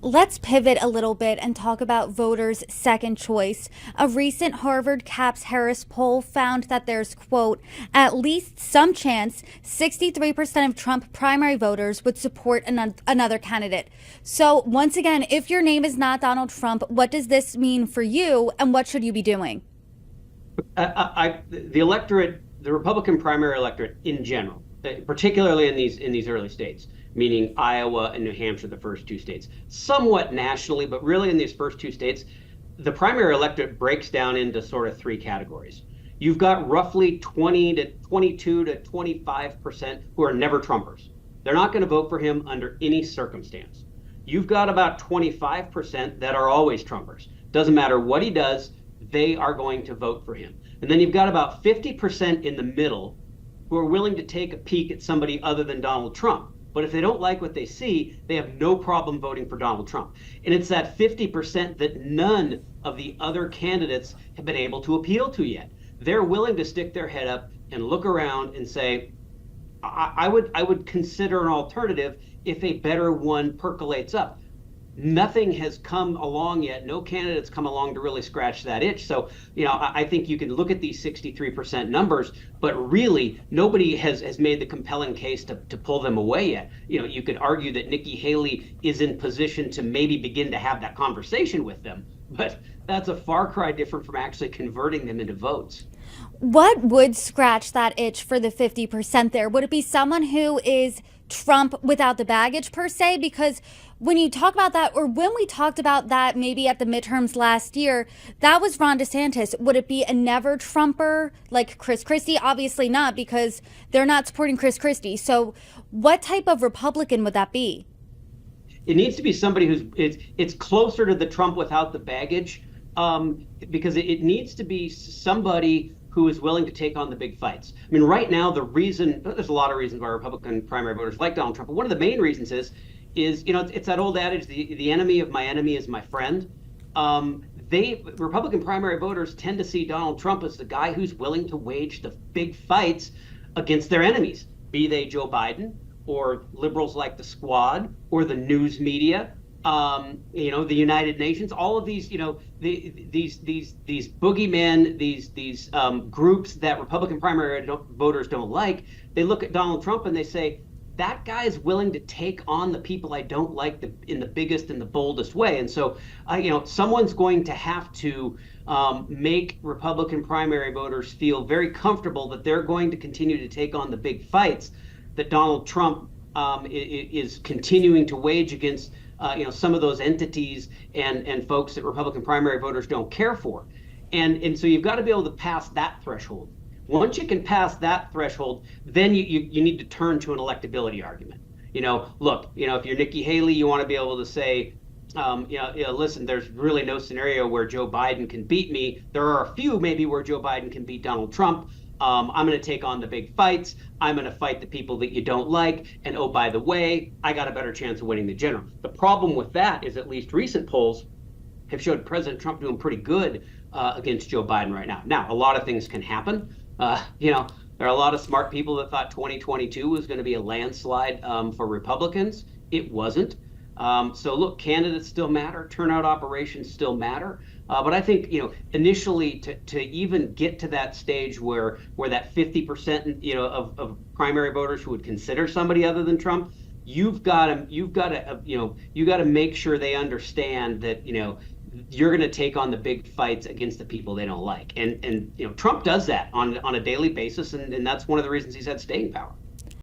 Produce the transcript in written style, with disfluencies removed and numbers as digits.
Let's pivot a little bit and talk about voters' second choice. A recent Harvard Caps Harris poll found that there's, quote, at least some chance 63% of Trump primary voters would support another candidate. So, once again, if your name is not Donald Trump, what does this mean for you and what should you be doing? The electorate, the Republican primary electorate in general, particularly in these early states, meaning Iowa and New Hampshire, the first two states, somewhat nationally, but really in these first two states, the primary electorate breaks down into sort of three categories. You've got roughly 20 to 22 to 25% who are never Trumpers. They're not going to vote for him under any circumstance. You've got about 25% that are always Trumpers. Doesn't matter what he does, they are going to vote for him. And then you've got about 50% in the middle who are willing to take a peek at somebody other than Donald Trump. But if they don't like what they see, they have no problem voting for Donald Trump. And it's that 50% that none of the other candidates have been able to appeal to yet. They're willing to stick their head up and look around and say, I would consider an alternative if a better one percolates up. Nothing has come along yet. No candidates come along to really scratch that itch. So, I think you can look at these 63% numbers, but really nobody has made the compelling case to pull them away yet. You could argue that Nikki Haley is in position to maybe begin to have that conversation with them, but that's a far cry different from actually converting them into votes. What would scratch that itch for the 50% there? Would it be someone who is Trump without the baggage per se? Because when you talk about that, or when we talked about that maybe at the midterms last year, that was Ron DeSantis. Would it be a never Trumper like Chris Christie? Obviously not, because they're not supporting Chris Christie. So what type of Republican would that be? It needs to be somebody it's closer to the Trump without the baggage, because it needs to be somebody who is willing to take on the big fights. I mean, right now, there's a lot of reasons why Republican primary voters like Donald Trump, but one of the main reasons is it's that old adage, the enemy of my enemy is my friend. Republican primary voters tend to see Donald Trump as the guy who's willing to wage the big fights against their enemies, be they Joe Biden or liberals like the Squad or the news media, the United Nations, all of these, these boogeymen, these groups that Republican primary voters don't like. They look at Donald Trump and they say, that guy is willing to take on the people I don't like in the biggest and the boldest way. And so, someone's going to have to make Republican primary voters feel very comfortable that they're going to continue to take on the big fights that Donald Trump is continuing to wage against some of those entities and folks that Republican primary voters don't care for. And so you've got to be able to pass that threshold. Once you can pass that threshold, then you need to turn to an electability argument. Look, if you're Nikki Haley, you want to be able to say, listen, there's really no scenario where Joe Biden can beat me. There are a few maybe where Joe Biden can beat Donald Trump. I'm going to take on the big fights. I'm going to fight the people that you don't like. And oh, by the way, I got a better chance of winning the general. The problem with that is at least recent polls have showed President Trump doing pretty good against Joe Biden right now. Now, a lot of things can happen. There are a lot of smart people that thought 2022 was going to be a landslide for Republicans. It wasn't. So look, candidates still matter. Turnout operations still matter. But I think, initially to even get to that stage where that 50%, of primary voters who would consider somebody other than Trump, you've got to make sure they understand that, you're going to take on the big fights against the people they don't like. And Trump does that on a daily basis. And that's one of the reasons he's had staying power.